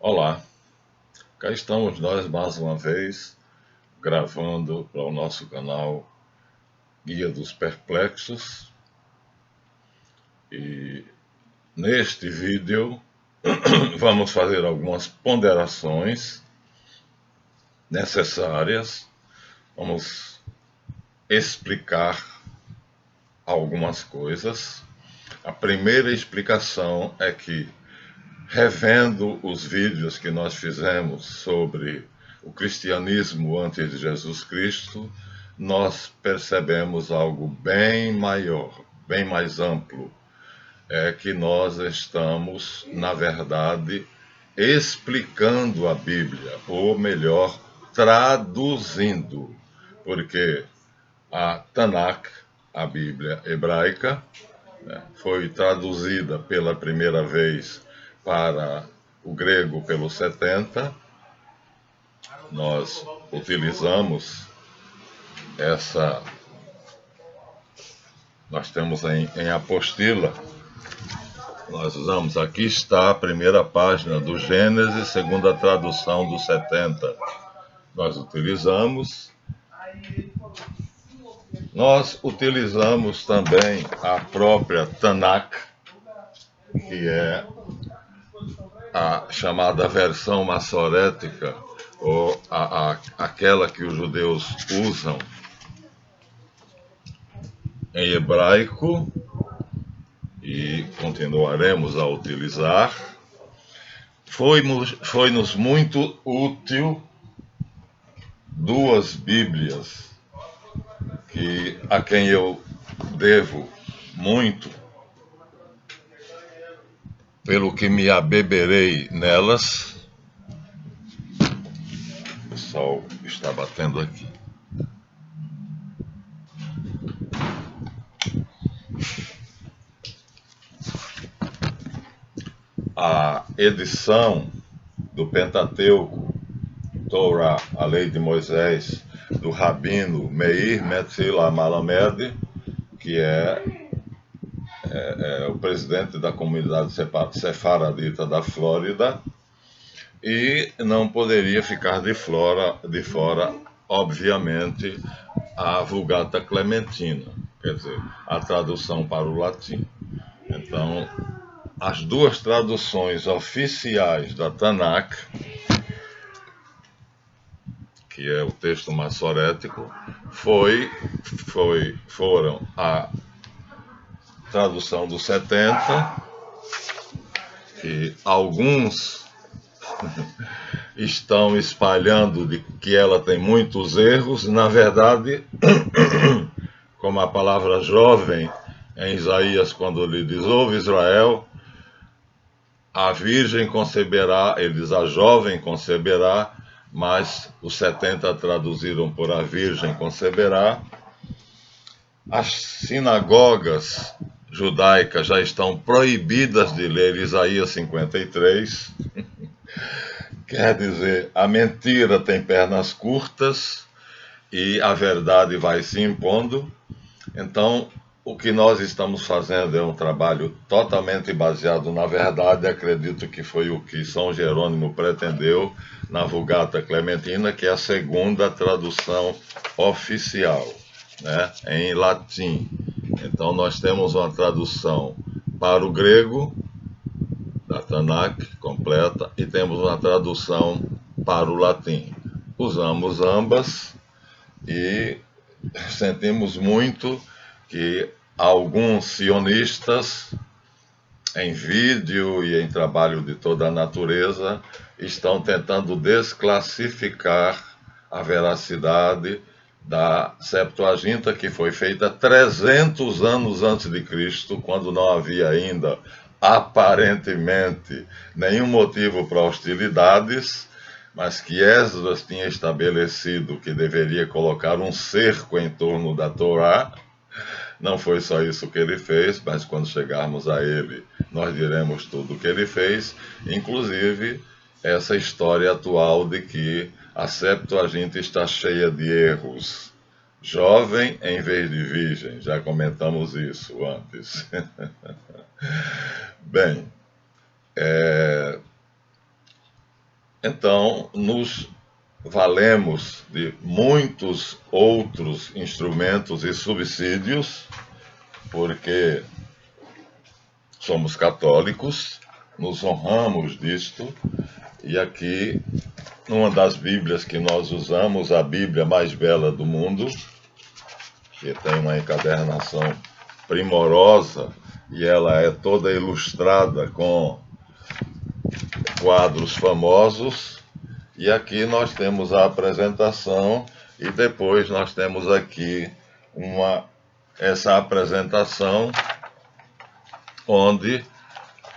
Olá, cá estamos nós mais uma vez gravando para o nosso canal Guia dos Perplexos e neste vídeo vamos fazer algumas ponderações necessárias, vamos explicar algumas coisas. A primeira explicação é que, revendo os vídeos que nós fizemos sobre o cristianismo antes de Jesus Cristo, nós percebemos algo bem maior, bem mais amplo. É que nós estamos, na verdade, explicando a Bíblia, ou melhor, traduzindo, porque a Tanakh, a Bíblia hebraica, foi traduzida pela primeira vez para o grego pelos 70. Nós utilizamos essa. Nós temos em apostila, nós usamos, aqui está a primeira página do Gênesis, segundo a tradução dos 70. Nós utilizamos. Nós utilizamos também a própria Tanakh, que é a chamada versão massorética, ou aquela que os judeus usam em hebraico, e continuaremos a utilizar. Foi-nos muito útil duas Bíblias a quem eu devo muito, pelo que me abeberei nelas. O sol está batendo aqui. A edição do Pentateuco, Torá, a Lei de Moisés, do Rabino Meir Metzila Malamed, que é o presidente da comunidade sefaradita da Flórida, e não poderia ficar de fora, obviamente, a Vulgata Clementina, quer dizer, a tradução para o latim. Então, as duas traduções oficiais da Tanakh, que é o texto massorético, foram a tradução dos 70, que alguns estão espalhando de que ela tem muitos erros. Na verdade, como a palavra jovem em Isaías, quando ele diz: ouve Israel, a virgem conceberá, ele diz: a jovem conceberá, mas os 70 traduziram por a virgem conceberá. As sinagogas judaicas já estão proibidas de ler Isaías 53. Quer dizer, a mentira tem pernas curtas e a verdade vai se impondo. Então, o que nós estamos fazendo é um trabalho totalmente baseado na verdade. Acredito que foi o que São Jerônimo pretendeu na Vulgata Clementina, que é a segunda tradução oficial, né, em latim. Então, nós temos uma tradução para o grego, da Tanakh completa, e temos uma tradução para o latim. Usamos ambas e sentimos muito que alguns sionistas, em vídeo e em trabalho de toda a natureza, estão tentando desclassificar a veracidade da Septuaginta, que foi feita 300 anos antes de Cristo, quando não havia ainda, aparentemente, nenhum motivo para hostilidades, mas que Esdras tinha estabelecido que deveria colocar um cerco em torno da Torá. Não foi só isso que ele fez, mas quando chegarmos a ele, nós diremos tudo o que ele fez, inclusive essa história atual de que a Septuaginta está cheia de erros. Jovem em vez de virgem, já comentamos isso antes. Bem, Então, nos valemos de muitos outros instrumentos e subsídios, porque somos católicos, nos honramos disto, e aqui, uma das Bíblias que nós usamos, a Bíblia mais bela do mundo, que tem uma encadernação primorosa, e ela é toda ilustrada com quadros famosos, e aqui nós temos a apresentação, e depois nós temos aqui essa apresentação onde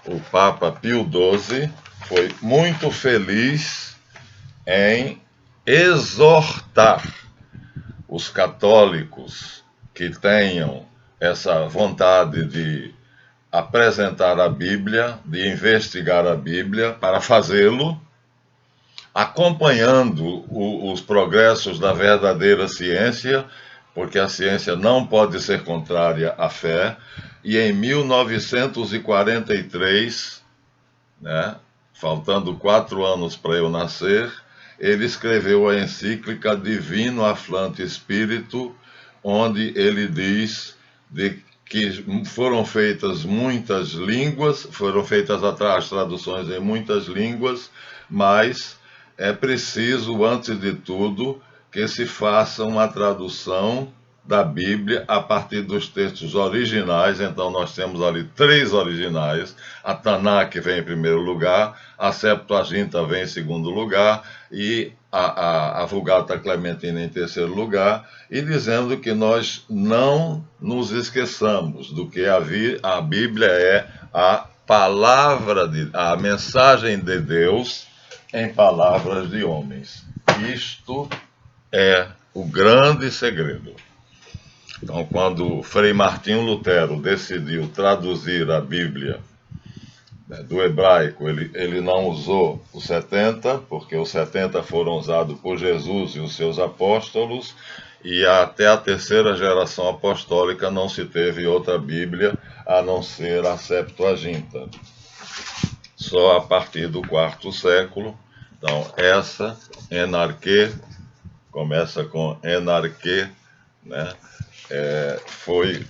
o Papa Pio XII foi muito feliz em exortar os católicos que tenham essa vontade de apresentar a Bíblia, de investigar a Bíblia, para fazê-lo, acompanhando os progressos da verdadeira ciência, porque a ciência não pode ser contrária à fé. E em 1943, né, faltando 4 anos para eu nascer, ele escreveu a encíclica Divino Afflante Spiritu, onde ele diz que foram feitas muitas línguas, foram feitas as traduções em muitas línguas, mas é preciso, antes de tudo, que se faça uma tradução da Bíblia a partir dos textos originais. Então nós temos ali 3 originais, a Tanakh vem em primeiro lugar, a Septuaginta vem em segundo lugar e a Vulgata Clementina em terceiro lugar, e dizendo que nós não nos esqueçamos do que a Bíblia é a palavra, a mensagem de Deus em palavras de homens. Isto é o grande segredo. Então, quando Frei Martinho Lutero decidiu traduzir a Bíblia, né, do hebraico, ele não usou os 70, porque os 70 foram usados por Jesus e os seus apóstolos, e até a terceira geração apostólica não se teve outra Bíblia a não ser a Septuaginta. Só a partir do 4º século. Então, essa, Enarque, começa com Enarque, né? Foi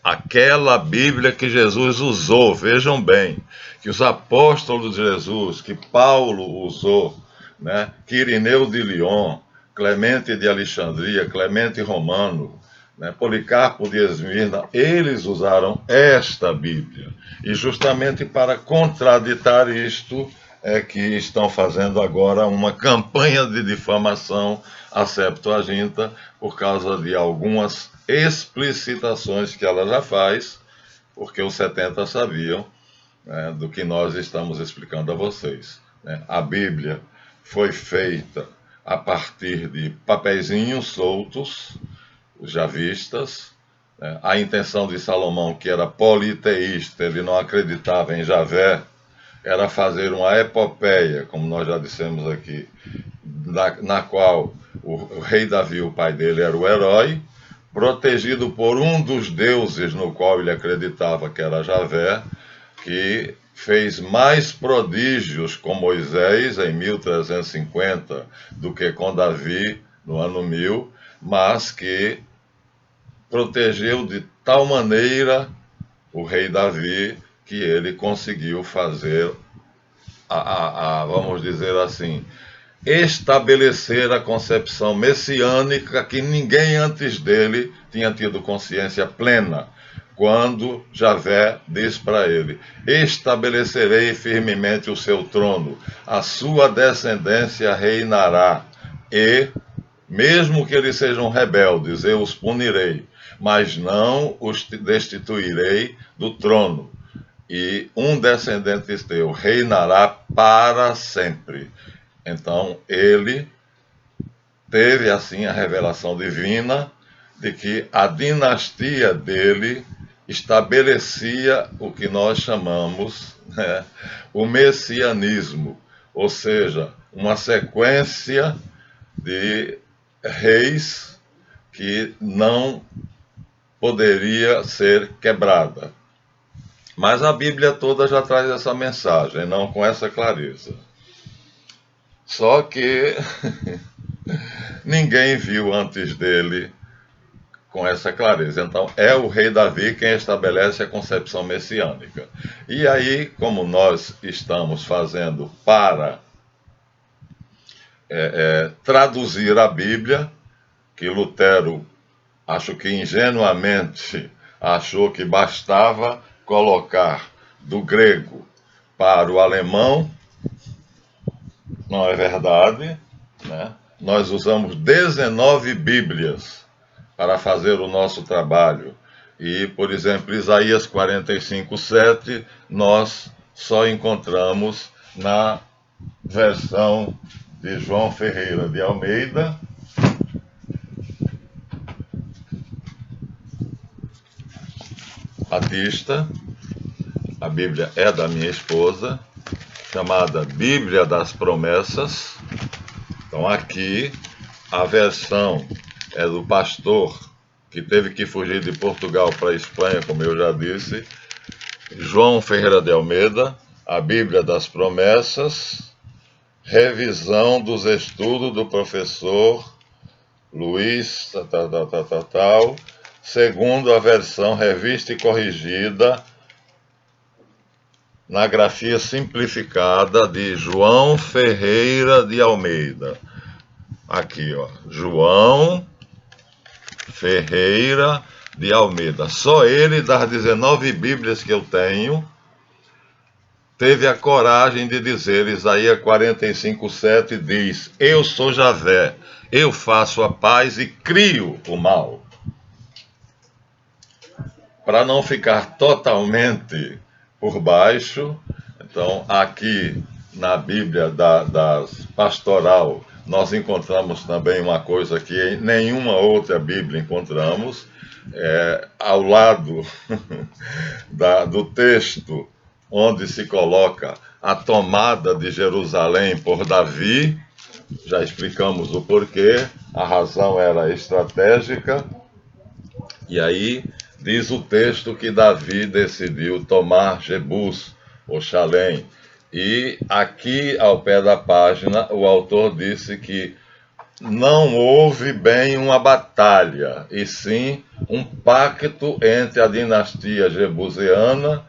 aquela Bíblia que Jesus usou, vejam bem, que os apóstolos de Jesus, que Paulo usou, né? Que Irineu de Lyon, Clemente de Alexandria, Clemente Romano, né? Policarpo de Esmirna, eles usaram esta Bíblia. E justamente para contraditar isto, é que estão fazendo agora uma campanha de difamação à Septuaginta por causa de algumas explicitações que ela já faz, porque os 70 sabiam, né, do que nós estamos explicando a vocês, né? A Bíblia foi feita a partir de papeizinhos soltos, javistas, né? A intenção de Salomão, que era politeísta, ele não acreditava em Javé, era fazer uma epopeia, como nós já dissemos aqui, na qual o rei Davi, o pai dele, era o herói, protegido por um dos deuses no qual ele acreditava que era Javé, que fez mais prodígios com Moisés em 1350 do que com Davi no ano 1000, mas que protegeu de tal maneira o rei Davi que ele conseguiu fazer, vamos dizer assim, estabelecer a concepção messiânica que ninguém antes dele tinha tido consciência plena, quando Javé diz para ele: estabelecerei firmemente o seu trono, a sua descendência reinará, e, mesmo que eles sejam rebeldes, eu os punirei, mas não os destituirei do trono. E um descendente teu reinará para sempre. Então, ele teve, assim, a revelação divina de que a dinastia dele estabelecia o que nós chamamos, né, o messianismo, ou seja, uma sequência de reis que não poderia ser quebrada. Mas a Bíblia toda já traz essa mensagem, não com essa clareza. Só que ninguém viu antes dele com essa clareza. Então, é o rei Davi quem estabelece a concepção messiânica. E aí, como nós estamos fazendo para traduzir a Bíblia, que Lutero, acho que ingenuamente, achou que bastava colocar do grego para o alemão, não é verdade, né? Nós usamos 19 Bíblias para fazer o nosso trabalho. E, por exemplo, Isaías 45:7, nós só encontramos na versão de João Ferreira de Almeida, batista. A Bíblia é da minha esposa, chamada Bíblia das Promessas. Então, aqui, a versão é do pastor que teve que fugir de Portugal para a Espanha, como eu já disse, João Ferreira de Almeida, a Bíblia das Promessas, revisão dos estudos do professor Luiz, segundo a versão revista e corrigida, na grafia simplificada de João Ferreira de Almeida. Aqui, ó, João Ferreira de Almeida. Só ele, das 19 Bíblias que eu tenho, teve a coragem de dizer, Isaías 45:7 diz: eu sou Javé, eu faço a paz e crio o mal. Para não ficar totalmente por baixo, então aqui na Bíblia das Pastoral, nós encontramos também uma coisa que em nenhuma outra Bíblia encontramos, ao lado do texto onde se coloca a tomada de Jerusalém por Davi, já explicamos o porquê, a razão era estratégica, e aí diz o texto que Davi decidiu tomar Jebus, ou Shalem. E aqui, ao pé da página, o autor disse que não houve bem uma batalha, e sim um pacto entre a dinastia jebuseana,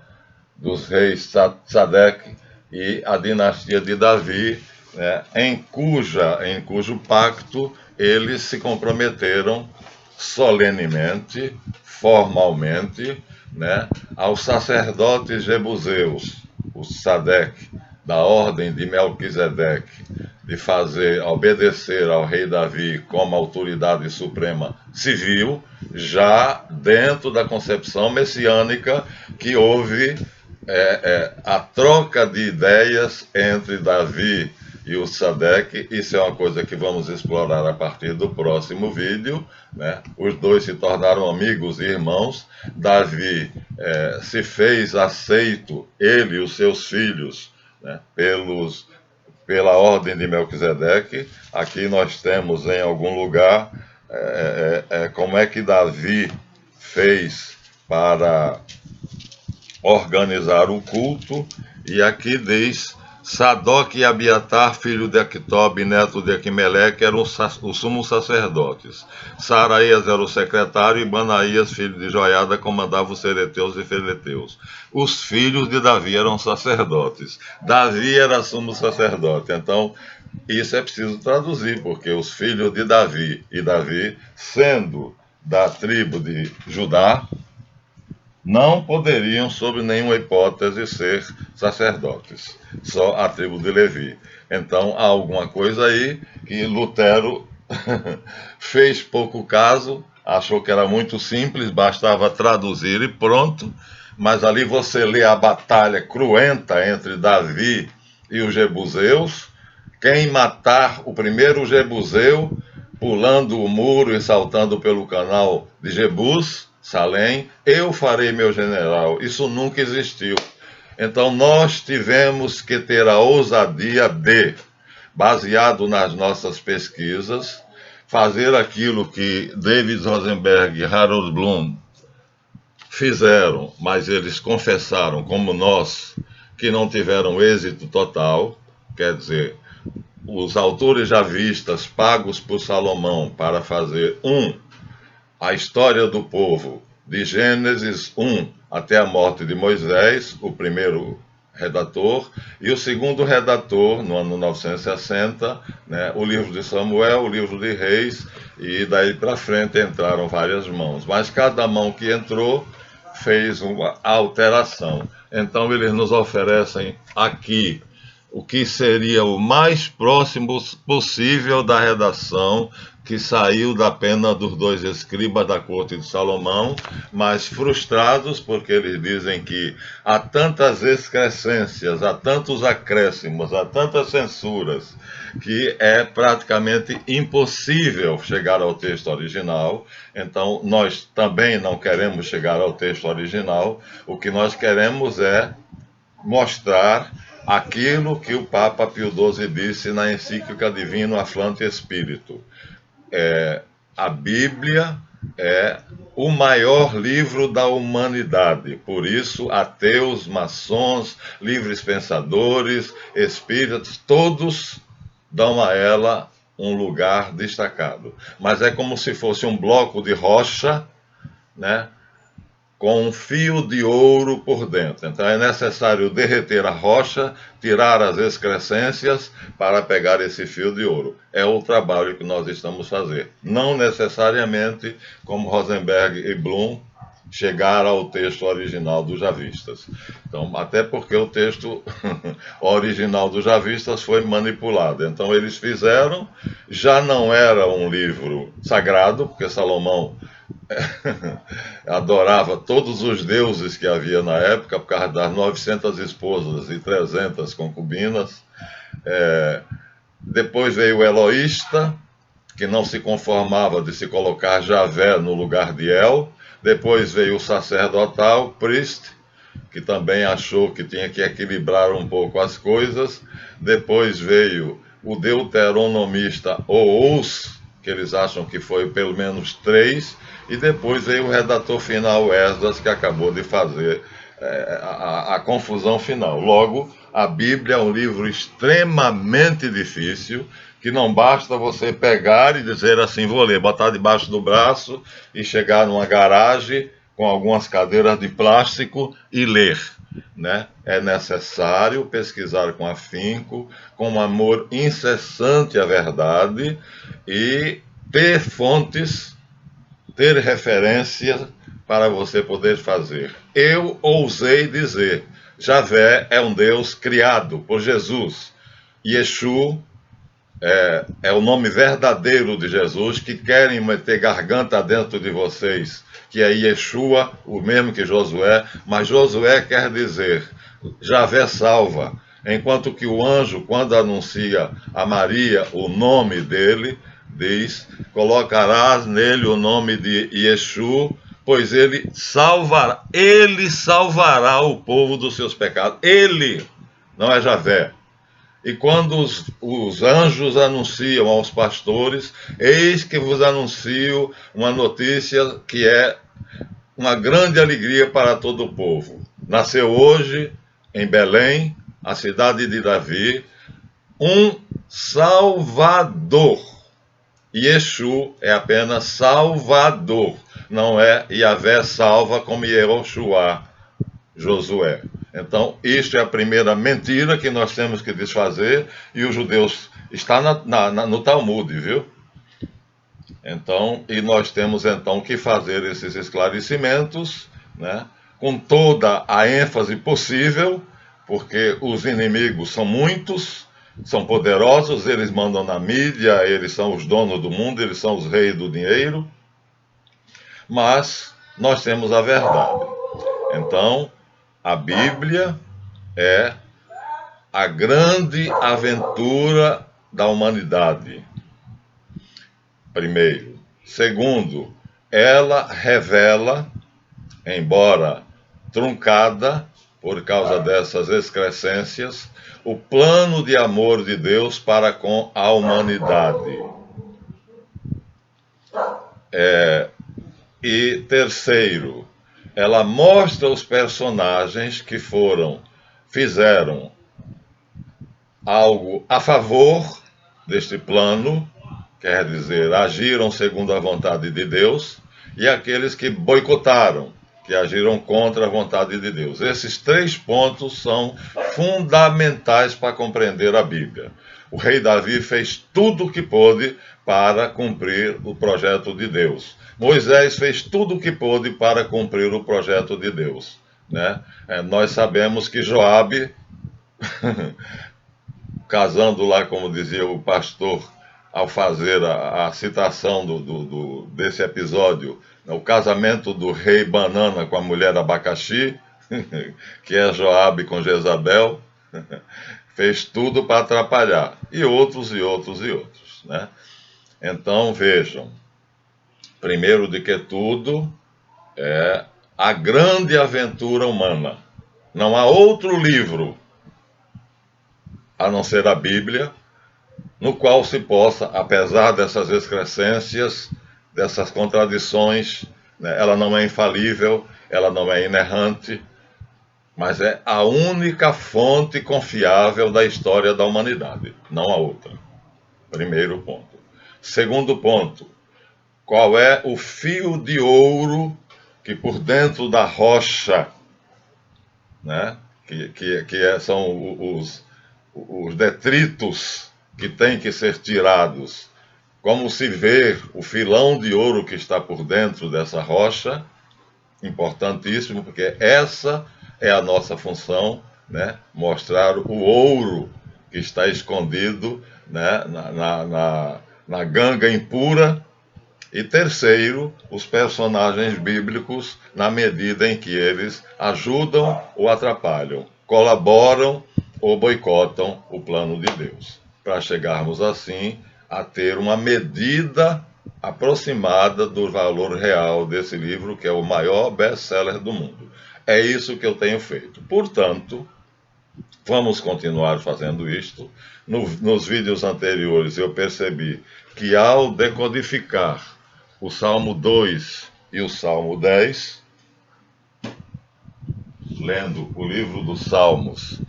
dos reis Sadeque, e a dinastia de Davi, né, em cujo pacto eles se comprometeram solenemente, formalmente, né, aos sacerdotes jebuseus, os Sadeque, da ordem de Melquisedeque, de obedecer ao rei Davi como autoridade suprema civil, já dentro da concepção messiânica que houve a troca de ideias entre Davi e o Sadeque. Isso é uma coisa que vamos explorar a partir do próximo vídeo, né? Os dois se tornaram amigos e irmãos. Davi se fez aceito, ele e os seus filhos, né, pela ordem de Melquisedeque. Aqui nós temos em algum lugar como é que Davi fez para organizar o culto, e aqui diz: Sadoque e Abiatar, filho de Aquitobe, neto de Aquimeleque, eram os sumos sacerdotes. Saraías era o secretário, e Banaías, filho de Joiada, comandava os sereteus e feleteus. Os filhos de Davi eram sacerdotes. Davi era sumo sacerdote. Então, isso é preciso traduzir, porque os filhos de Davi, e Davi, sendo da tribo de Judá, não poderiam, sob nenhuma hipótese, ser sacerdotes, só a tribo de Levi. Então, há alguma coisa aí que Lutero fez pouco caso, achou que era muito simples, bastava traduzir e pronto, mas ali você lê a batalha cruenta entre Davi e os jebuseus. Quem matar o primeiro jebuseu, pulando o muro e saltando pelo canal de Jebus, Salém, eu farei meu general. Isso nunca existiu. Então nós tivemos que ter a ousadia de, baseado nas nossas pesquisas, fazer aquilo que David Rosenberg e Harold Bloom fizeram, mas eles confessaram, como nós, que não tiveram êxito total. Quer dizer, os autores javistas pagos por Salomão para fazer a história do povo, de Gênesis 1 até a morte de Moisés, o primeiro redator, e o segundo redator, no ano 960, né, o livro de Samuel, o livro de Reis, e daí para frente entraram várias mãos. Mas cada mão que entrou fez uma alteração. Então eles nos oferecem aqui o que seria o mais próximo possível da redação que saiu da pena dos dois escribas da corte de Salomão, mas frustrados porque eles dizem que há tantas excrescências, há tantos acréscimos, há tantas censuras, que é praticamente impossível chegar ao texto original. Então, nós também não queremos chegar ao texto original. O que nós queremos é mostrar aquilo que o Papa Pio XII disse na encíclica Divino Afflante Spiritu. A Bíblia é o maior livro da humanidade. Por isso, ateus, maçons, livres pensadores, espíritas, todos dão a ela um lugar destacado. Mas é como se fosse um bloco de rocha, né, com um fio de ouro por dentro. Então é necessário derreter a rocha, tirar as excrescências para pegar esse fio de ouro. É o trabalho que nós estamos fazendo. Não necessariamente, como Rosenberg e Bloom, chegar ao texto original dos Javistas. Então, até porque o texto original dos Javistas foi manipulado. Então eles fizeram, já não era um livro sagrado, porque Salomão adorava todos os deuses que havia na época, por causa das 900 esposas e 300 concubinas. Depois veio o Eloísta, que não se conformava de se colocar Javé no lugar de El. Depois veio o sacerdotal, Priest, que também achou que tinha que equilibrar um pouco as coisas. Depois veio o deuteronomista Ous, que eles acham que foi pelo menos 3, e depois veio o redator final, Esdras, que acabou de fazer a confusão final. Logo, a Bíblia é um livro extremamente difícil, que não basta você pegar e dizer assim, vou ler, botar debaixo do braço e chegar numa garagem com algumas cadeiras de plástico e ler, né? É necessário pesquisar com afinco, com um amor incessante à verdade e ter fontes, ter referência para você poder fazer. Eu ousei dizer, Javé é um Deus criado por Jesus. Yeshu é o nome verdadeiro de Jesus, que querem meter garganta dentro de vocês, que é Yeshua, o mesmo que Josué, mas Josué quer dizer, Javé salva, enquanto que o anjo, quando anuncia a Maria o nome dele, diz, colocarás nele o nome de Yeshua, pois ele salvará o povo dos seus pecados. Ele, não é Javé. E quando os anjos anunciam aos pastores, eis que vos anuncio uma notícia que é uma grande alegria para todo o povo. Nasceu hoje, em Belém, a cidade de Davi, um Salvador. Yeshu é apenas Salvador, não é Yahvé salva como Yehoshua, Josué. Então, isto é a primeira mentira que nós temos que desfazer, e os judeus está no Talmud, viu? Então, e nós temos então que fazer esses esclarecimentos, né, com toda a ênfase possível, porque os inimigos são muitos, são poderosos, eles mandam na mídia, eles são os donos do mundo, eles são os reis do dinheiro, mas nós temos a verdade. Então, a Bíblia é a grande aventura da humanidade. Primeiro. Segundo, ela revela, embora truncada por causa dessas excrescências, o plano de amor de Deus para com a humanidade. E terceiro, ela mostra os personagens que fizeram algo a favor deste plano, quer dizer, agiram segundo a vontade de Deus, e aqueles que boicotaram, que agiram contra a vontade de Deus. Esses 3 pontos são fundamentais para compreender a Bíblia. O rei Davi fez tudo o que pôde para cumprir o projeto de Deus. Moisés fez tudo o que pôde para cumprir o projeto de Deus, né? Nós sabemos que Joabe, casando lá, como dizia o pastor, ao fazer a citação desse episódio, o casamento do rei Banana com a mulher abacaxi, que é Joabe com Jezabel, fez tudo para atrapalhar, e outros, né? Então, vejam, primeiro de que tudo, é a grande aventura humana. Não há outro livro, a não ser a Bíblia, no qual se possa, apesar dessas excrescências, dessas contradições, né, ela não é infalível, ela não é inerrante, mas é a única fonte confiável da história da humanidade, não há outra. Primeiro ponto. Segundo ponto, qual é o fio de ouro que por dentro da rocha, né, são os detritos que têm que ser tirados, como se vê o filão de ouro que está por dentro dessa rocha, importantíssimo, porque essa é a nossa função, né? Mostrar o ouro que está escondido, né? na ganga impura. E terceiro, os personagens bíblicos, na medida em que eles ajudam ou atrapalham, colaboram ou boicotam o plano de Deus, para chegarmos assim a ter uma medida aproximada do valor real desse livro, que é o maior best-seller do mundo. É isso que eu tenho feito. Portanto, vamos continuar fazendo isto. Nos vídeos anteriores eu percebi que ao decodificar o Salmo 2 e o Salmo 10, lendo o livro dos Salmos,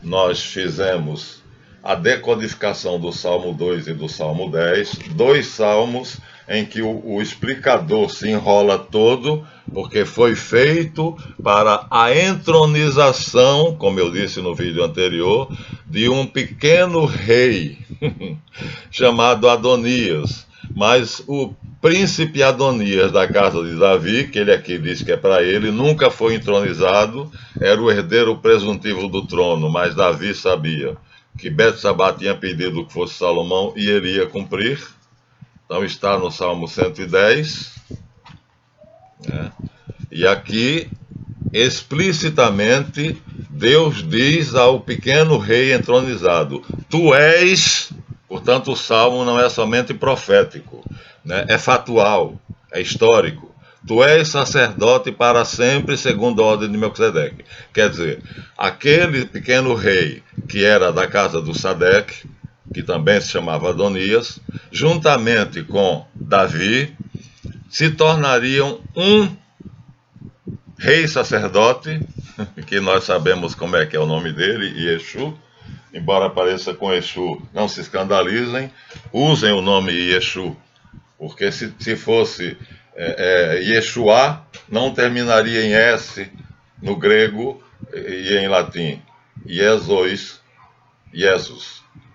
nós fizemos a decodificação do Salmo 2 e do Salmo 10, 2 salmos em que o explicador se enrola todo, porque foi feito para a entronização, como eu disse no vídeo anterior, de um pequeno rei chamado Adonias. Mas o príncipe Adonias da casa de Davi, que ele aqui diz que é para ele, nunca foi entronizado, era o herdeiro presuntivo do trono, mas Davi sabia que Betsabá tinha pedido que fosse Salomão e ele ia cumprir. Então está no Salmo 110, né? E aqui, explicitamente, Deus diz ao pequeno rei entronizado: tu és, portanto o Salmo não é somente profético, né? É factual, é histórico. Tu és sacerdote para sempre, segundo a ordem de Melquisedeque. Quer dizer, aquele pequeno rei que era da casa do Sadeque, que também se chamava Adonias, juntamente com Davi, se tornariam um rei sacerdote, que nós sabemos como é que é o nome dele, Yeshu. Embora apareça com Yeshu, não se escandalizem, usem o nome Yeshu, porque se fosse Yeshua, não terminaria em S no grego e em latim. Jesus,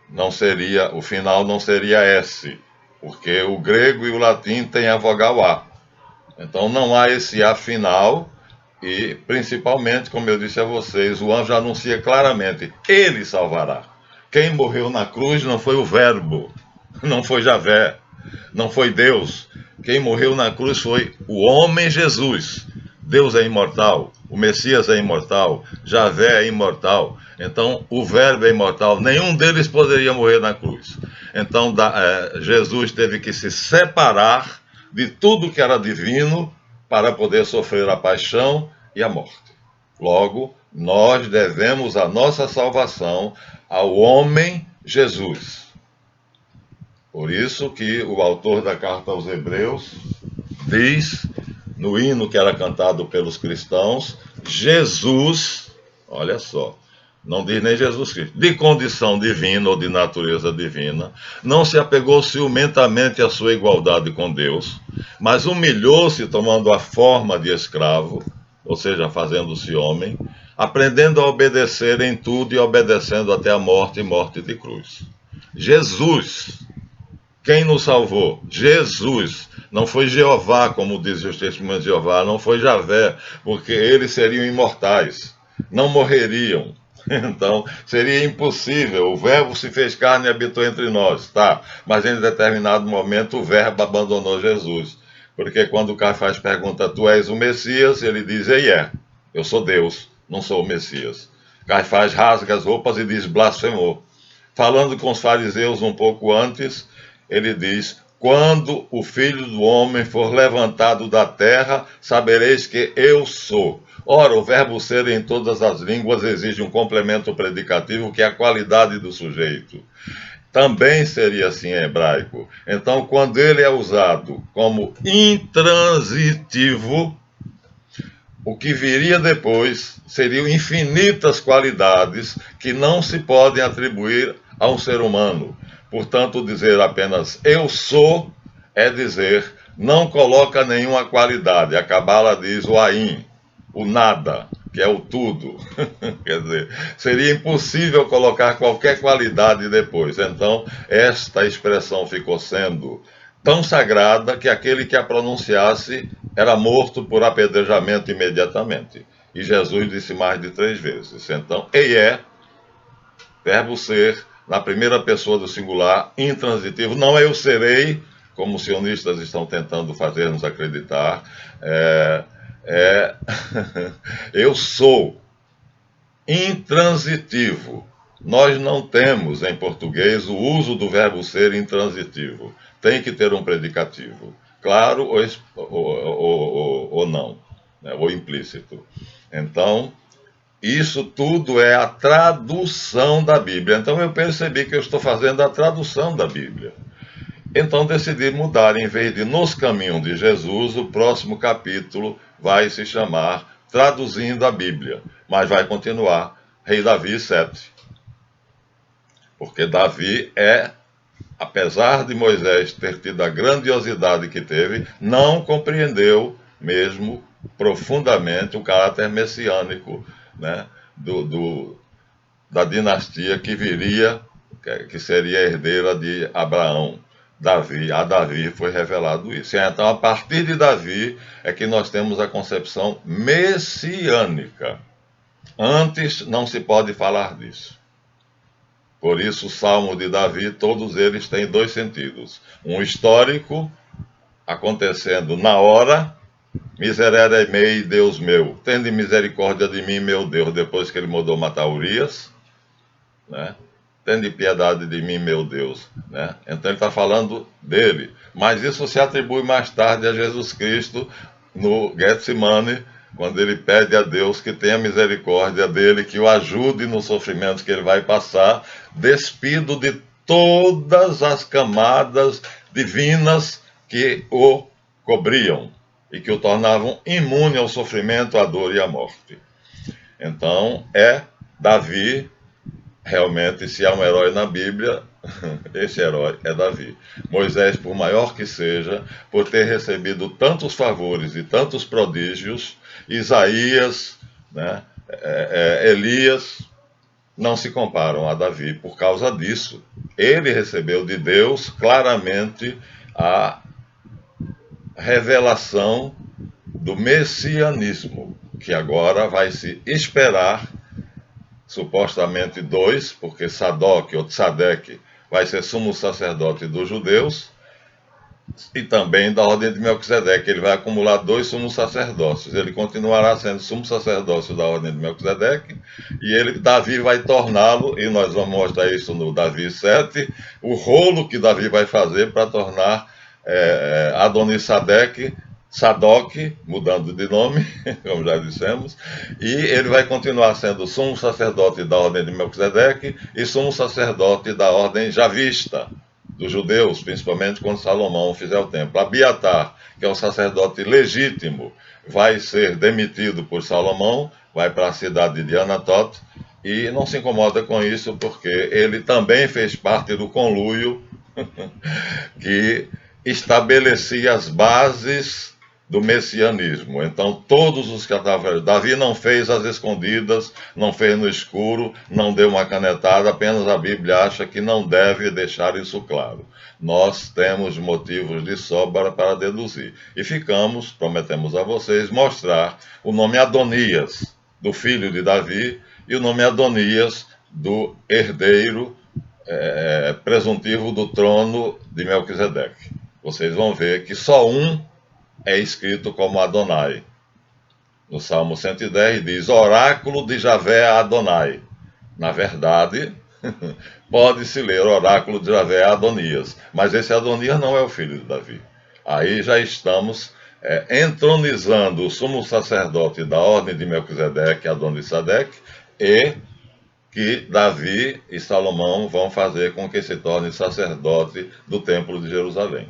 não seria, o final não seria S, porque o grego e o latim têm a vogal A. Então não há esse A final, e principalmente, como eu disse a vocês, o anjo anuncia claramente: ele salvará. Quem morreu na cruz não foi o verbo, não foi Javé, não foi Deus. Quem morreu na cruz foi o homem Jesus. Deus é imortal, o Messias é imortal, Javé é imortal. Então o verbo é imortal, nenhum deles poderia morrer na cruz. Então Jesus teve que se separar de tudo que era divino para poder sofrer a paixão e a morte. Logo, nós devemos a nossa salvação ao homem Jesus. Por isso que o autor da carta aos Hebreus diz, no hino que era cantado pelos cristãos, Jesus, olha só, não diz nem Jesus Cristo, de condição divina ou de natureza divina, não se apegou ciumentamente à sua igualdade com Deus, mas humilhou-se tomando a forma de escravo, ou seja, fazendo-se homem, aprendendo a obedecer em tudo e obedecendo até a morte e morte de cruz. Jesus, quem nos salvou? Jesus. Não foi Jeová, como dizem os testemunhos de Jeová, não foi Javé, porque eles seriam imortais, não morreriam. Então, seria impossível. O Verbo se fez carne e habitou entre nós, tá? Mas em determinado momento o Verbo abandonou Jesus. Porque quando o Caifás pergunta, tu és o Messias? Ele diz, eu sou Deus, não sou o Messias. Caifás rasga as roupas e diz, blasfemou. Falando com os fariseus um pouco antes, ele diz, quando o Filho do Homem for levantado da terra, sabereis que eu sou. Ora, o verbo ser em todas as línguas exige um complemento predicativo que é a qualidade do sujeito. Também seria assim em hebraico. Então, quando ele é usado como intransitivo, o que viria depois seriam infinitas qualidades que não se podem atribuir a um ser humano. Portanto, dizer apenas eu sou é dizer não coloca nenhuma qualidade. A Cabala diz o aim, o nada, que é o tudo. Quer dizer, seria impossível colocar qualquer qualidade depois. Então, esta expressão ficou sendo tão sagrada que aquele que a pronunciasse era morto por apedrejamento imediatamente. E Jesus disse mais de 3 vezes. Então, verbo ser, na primeira pessoa do singular, intransitivo. Não eu serei, como os sionistas estão tentando fazer-nos acreditar. Eu sou intransitivo. Nós não temos em português o uso do verbo ser intransitivo. Tem que ter um predicativo, claro ou não, né, ou implícito. Então, isso tudo é a tradução da Bíblia. Então eu percebi que eu estou fazendo a tradução da Bíblia. Então decidi mudar, em vez de Nos Caminhos de Jesus, o próximo capítulo vai se chamar Traduzindo a Bíblia, mas vai continuar Rei Davi 7. Porque Davi apesar de Moisés ter tido a grandiosidade que teve, não compreendeu mesmo profundamente o caráter messiânico, né, da dinastia que viria, que seria herdeira de Abraão. A Davi foi revelado isso. Então, a partir de Davi é que nós temos a concepção messiânica. Antes não se pode falar disso. Por isso, o Salmo de Davi, todos eles têm 2 sentidos. Um histórico, acontecendo na hora, miserere mei, Deus meu, tende misericórdia de mim, meu Deus, depois que ele mandou matar Urias, né? Tende piedade de mim, meu Deus, né? Então ele está falando dele. Mas isso se atribui mais tarde a Jesus Cristo no Getsemane, quando ele pede a Deus que tenha misericórdia dele, que o ajude no sofrimento que ele vai passar, despido de todas as camadas divinas que o cobriam e que o tornavam imune ao sofrimento, à dor e à morte. Então, Davi, realmente, se há um herói na Bíblia, esse herói é Davi. Moisés, por maior que seja, por ter recebido tantos favores e tantos prodígios, Isaías, né, Elias, não se comparam a Davi por causa disso. Ele recebeu de Deus claramente a revelação do messianismo, que agora vai se esperar, supostamente 2, porque Sadoc ou Tzadek vai ser sumo sacerdote dos judeus, e também da ordem de Melquisedeque. Ele vai acumular 2 sumos sacerdócios. Ele continuará sendo sumo sacerdócio da ordem de Melquisedeque, e Davi vai torná-lo, e nós vamos mostrar isso no Davi 7, o rolo que Davi vai fazer para tornar Sadoc, mudando de nome, como já dissemos, e ele vai continuar sendo sumo sacerdote da ordem de Melquisedeque e sumo sacerdote da ordem javista, dos judeus, principalmente quando Salomão fizer o templo. Abiatar, que é o sacerdote legítimo, vai ser demitido por Salomão, vai para a cidade de Anatot, e não se incomoda com isso porque ele também fez parte do conluio que estabelecia as bases do messianismo. Então, todos os que estavam... Davi não fez às escondidas, não fez no escuro, não deu uma canetada, apenas a Bíblia acha que não deve deixar isso claro. Nós temos motivos de sobra para deduzir. E prometemos a vocês, mostrar o nome Adonias, do filho de Davi, e o nome Adonias, do herdeiro presuntivo do trono de Melquisedeque. Vocês vão ver que só um é escrito como Adonai. No Salmo 110 diz, oráculo de Javé Adonai. Na verdade, pode-se ler oráculo de Javé Adonias, mas esse Adonias não é o filho de Davi. Aí já estamos entronizando o sumo sacerdote da ordem de Melquisedeque, Adonisadeque, e que Davi e Salomão vão fazer com que se torne sacerdote do templo de Jerusalém.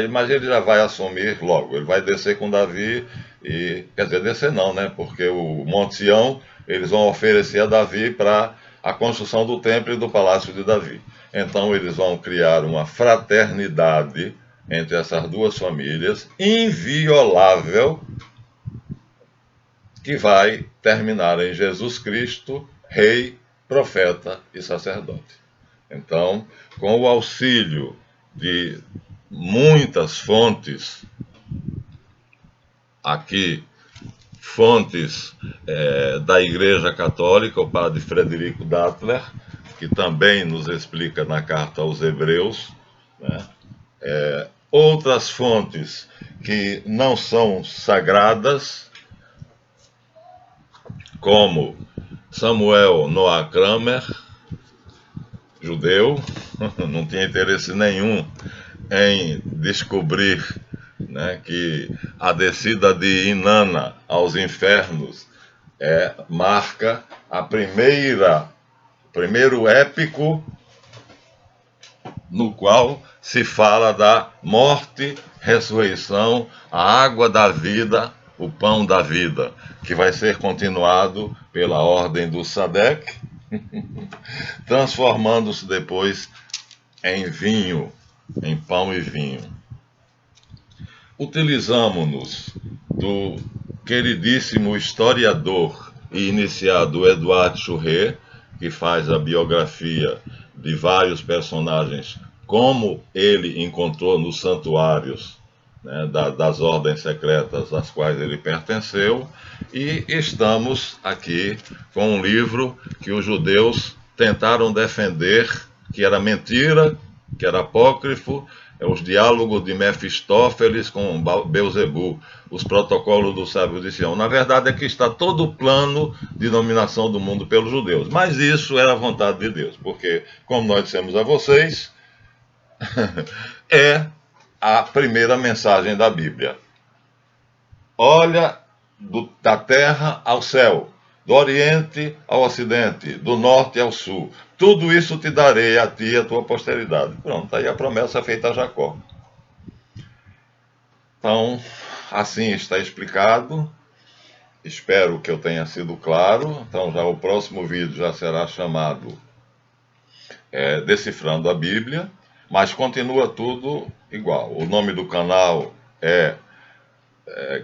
Mas ele já vai assumir logo, ele vai descer com Davi, quer dizer, descer não, né? Porque o Monte Sião eles vão oferecer a Davi para a construção do templo e do palácio de Davi. Então eles vão criar uma fraternidade entre essas duas famílias, inviolável, que vai terminar em Jesus Cristo, Rei, profeta e sacerdote. Então, com o auxílio de muitas fontes, aqui, fontes da Igreja Católica, o padre Frederico Dattler, que também nos explica na carta aos Hebreus, né? Outras fontes que não são sagradas, como Samuel Noah Kramer, judeu, não tinha interesse nenhum em descobrir, né, que a descida de Inanna aos infernos marca a primeiro épico no qual se fala da morte, ressurreição, a água da vida, o pão da vida, que vai ser continuado pela ordem do Sadec, transformando-se depois em vinho, em pão e vinho. Utilizamos-nos do queridíssimo historiador e iniciado Edouard Chouret, que faz a biografia de vários personagens, como ele encontrou nos santuários, né, das ordens secretas às quais ele pertenceu, e estamos aqui com um livro que os judeus tentaram defender, que era mentira, que era apócrifo, os diálogos de Mefistófeles com Beuzebu, os protocolos dos sábios de Sião. Na verdade, aqui está todo o plano de dominação do mundo pelos judeus. Mas isso era a vontade de Deus, porque, como nós dissemos a vocês, é a primeira mensagem da Bíblia. Olha da terra ao céu, do oriente ao ocidente, do norte ao sul. Tudo isso te darei a ti e a tua posteridade. Pronto, aí a promessa é feita a Jacó. Então, assim está explicado. Espero que eu tenha sido claro. Então, já o próximo vídeo já será chamado Decifrando a Bíblia, mas continua tudo igual. O nome do canal é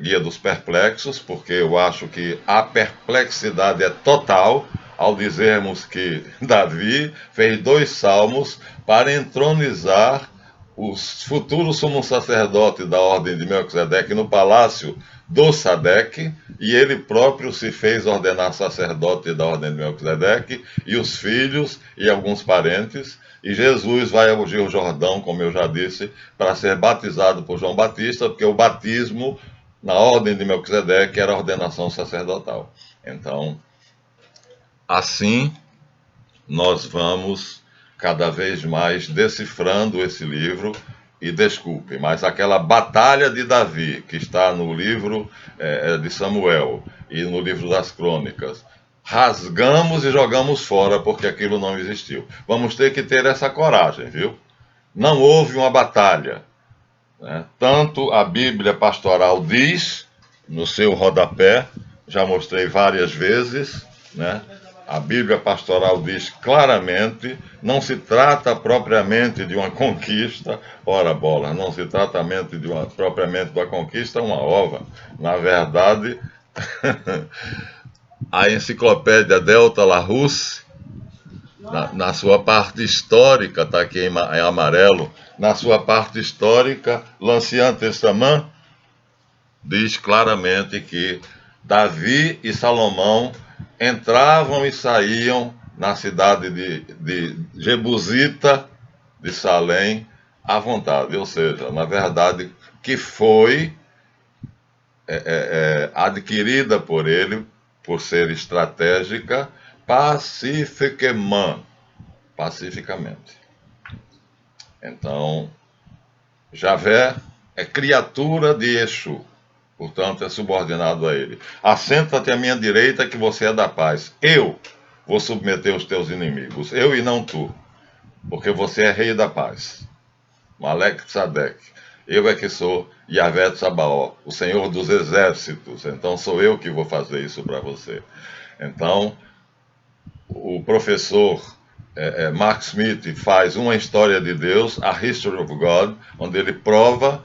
Guia dos Perplexos, porque eu acho que a perplexidade é total ao dizermos que Davi fez 2 salmos para entronizar o futuro sumo sacerdote da ordem de Melquisedeque no palácio do Sadec, e ele próprio se fez ordenar sacerdote da ordem de Melquisedeque, e os filhos e alguns parentes, e Jesus vai ao Rio Jordão, como eu já disse, para ser batizado por João Batista, porque o batismo na ordem de Melquisedeque era a ordenação sacerdotal. Então, assim, nós vamos cada vez mais decifrando esse livro. E desculpe, mas aquela batalha de Davi, que está no livro de Samuel e no livro das Crônicas, rasgamos e jogamos fora porque aquilo não existiu. Vamos ter que ter essa coragem, viu? Não houve uma batalha, né? Tanto a Bíblia Pastoral diz, no seu rodapé, já mostrei várias vezes, né? A Bíblia pastoral diz claramente, não se trata propriamente de uma conquista, ora bola, não se trata propriamente de uma conquista, uma ova. Na verdade, a enciclopédia Delta Larousse, na sua parte histórica, está aqui em amarelo, na sua parte histórica, l'Ancien Testament diz claramente que Davi e Salomão entravam e saíam na cidade de Jebusita, de Salém, à vontade. Ou seja, na verdade, que foi adquirida por ele, por ser estratégica, pacificamente. Então, Javé é criatura de Exu, portanto é subordinado a ele. Assenta-te à minha direita que você é da paz. Eu vou submeter os teus inimigos, eu e não tu, porque você é rei da paz. Malek Tzadek. Eu é que sou Yahvé Tsabaó, o Senhor dos exércitos. Então sou eu que vou fazer isso para você. Então, o professor Mark Smith faz uma história de Deus, A History of God, onde ele prova,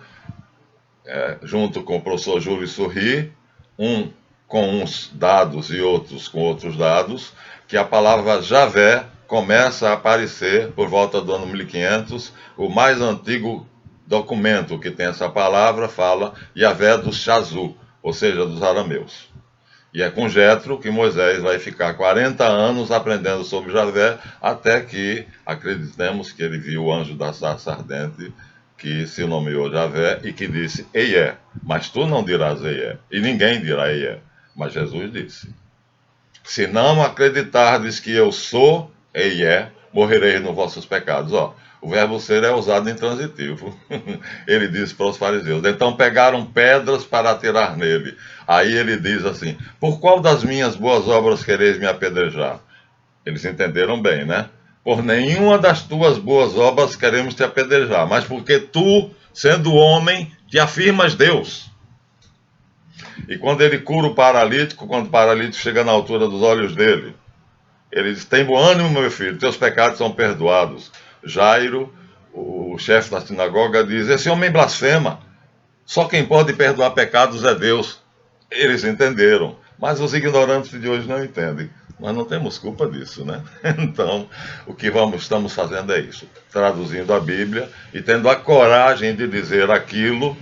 junto com o professor Júlio Surri, um com uns dados e outros com outros dados, que a palavra Javé começa a aparecer por volta do ano 1500. O mais antigo documento que tem essa palavra fala Yahvé dos Chazu, ou seja, dos arameus. E é com Jetro que Moisés vai ficar 40 anos aprendendo sobre Javé, até que acreditemos que ele viu o anjo da sarça ardente, que se nomeou Javé e que disse: Eié, mas tu não dirás Eié, e ninguém dirá Eié. Mas Jesus disse: se não acreditardes que eu sou Eié, morrereis nos vossos pecados. O verbo ser é usado em transitivo. Ele disse para os fariseus. Então pegaram pedras para atirar nele. Aí ele diz assim: por qual das minhas boas obras quereis me apedrejar? Eles entenderam bem, né? Por nenhuma das tuas boas obras queremos te apedrejar, mas porque tu, sendo homem, te afirmas Deus. E quando ele cura o paralítico, quando o paralítico chega na altura dos olhos dele, ele diz: tem bom ânimo, meu filho, teus pecados são perdoados. Jairo, o chefe da sinagoga, diz: esse homem blasfema, só quem pode perdoar pecados é Deus. Eles entenderam, mas os ignorantes de hoje não entendem. Nós não temos culpa disso, né? Então, o que estamos fazendo é isso, traduzindo a Bíblia e tendo a coragem de dizer aquilo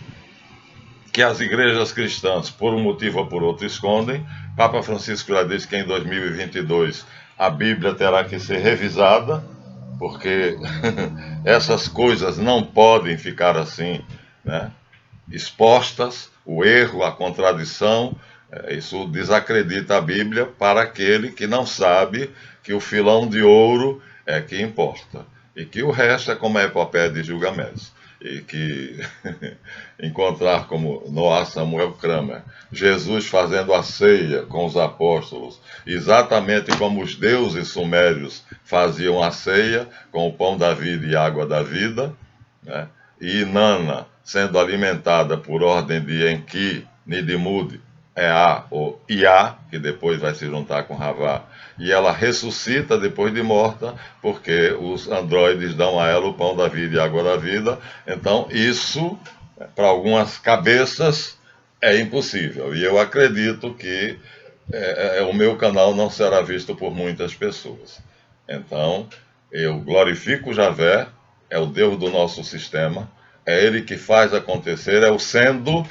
que as igrejas cristãs, por um motivo ou por outro, escondem. Papa Francisco já disse que em 2022 a Bíblia terá que ser revisada, porque essas coisas não podem ficar assim, né, expostas, o erro, a contradição. Isso desacredita a Bíblia para aquele que não sabe que o filão de ouro é que importa, e que o resto é como a epopeia de Gilgamesh. E que encontrar como Noah Samuel Kramer, Jesus fazendo a ceia com os apóstolos, exatamente como os deuses sumérios faziam a ceia, com o pão da vida e água da vida, né? E Inanna sendo alimentada por ordem de Enki, Nidimud, Ea ou Iá, que depois vai se juntar com Ravá, e ela ressuscita depois de morta, porque os androides dão a ela o pão da vida e a água da vida. Então isso, para algumas cabeças, é impossível. E eu acredito que o meu canal não será visto por muitas pessoas. Então, eu glorifico Javé, é o Deus do nosso sistema, é Ele que faz acontecer, é o sendo.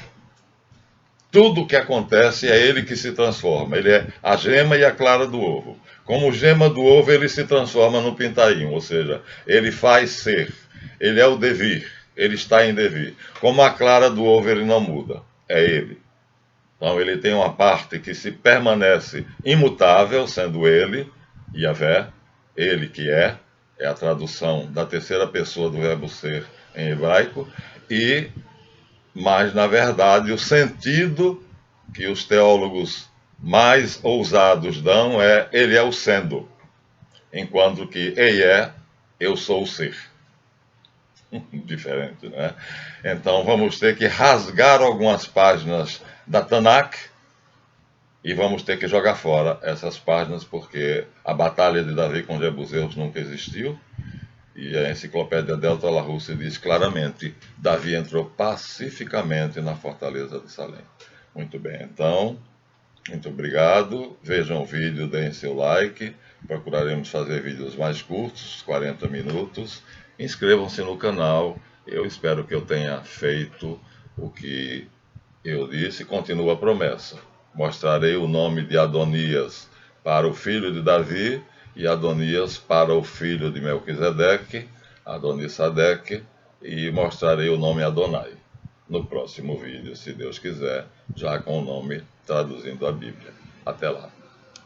Tudo que acontece é ele que se transforma. Ele é a gema e a clara do ovo. Como gema do ovo, ele se transforma no pintainho, ou seja, ele faz ser. Ele é o devir, ele está em devir. Como a clara do ovo, ele não muda, é ele. Então ele tem uma parte que se permanece imutável, sendo ele, Yahvé, ele que é a tradução da terceira pessoa do verbo ser em hebraico, mas, na verdade, o sentido que os teólogos mais ousados dão é: ele é o sendo, enquanto que eu sou o ser. Diferente, né? Então, vamos ter que rasgar algumas páginas da Tanakh E vamos ter que jogar fora essas páginas, porque a batalha de Davi com Jebuseus nunca existiu. E a enciclopédia Delta La Russa diz claramente: Davi entrou pacificamente na fortaleza de Salém. Muito bem, então, muito obrigado. Vejam o vídeo, deem seu like. Procuraremos fazer vídeos mais curtos, 40 minutos. Inscrevam-se no canal. Eu espero que eu tenha feito o que eu disse. Continua a promessa. Mostrarei o nome de Adonias para o filho de Davi e Adonias para o filho de Melquisedeque, Adonisadeque, e mostrarei o nome Adonai no próximo vídeo, se Deus quiser, já com o nome traduzindo a Bíblia. Até lá.